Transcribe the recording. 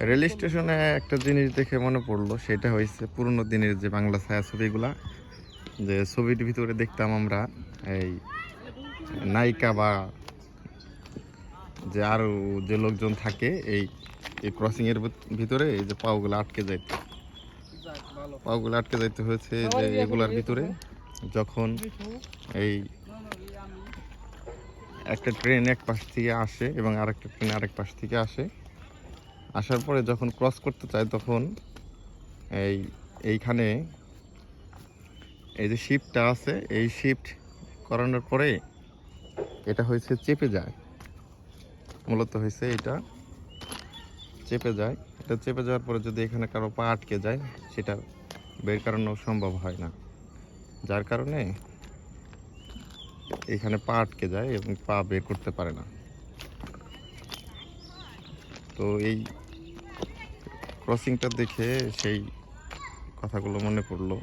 Rail স্টেশনে একটা জিনিস দেখে মনে পড়লো, সেটা হয়েছে পুরোনো দিনের যে বাংলা ছায়াছবিগুলা, যে ছবির ভিতরে দেখতাম আমরা এই নায়িকা বা যে আরো যে লোকজন থাকে এই ক্রসিং এর ভিতরে এই যে পাওগুলো আটকে যাইতো, পাওগুলো আটকে যাইতে হয়েছে যে এগুলার ভিতরে। যখন এই একটা ট্রেন এক পাশ থেকে আসে এবং আরেকটা ট্রেন আরেক পাশ থেকে আসে, আসার পরে যখন ক্রস করতে চায় তখন এইখানে এই যে শিফটটা আছে, এই শিফট করানোর পরে এটা হয়েছে চেপে যায়, মূলত হয়েছে এটা চেপে যায়। এটা চেপে যাওয়ার পরে যদি এখানে কারো পা আটকে যায় সেটা বের করানো সম্ভব হয় না, যার কারণে এখানে পা আটকে যায় এবং পা বের করতে পারে না। তো এই ক্রসিংটা দেখে সেই কথাগুলো মনে পড়লো।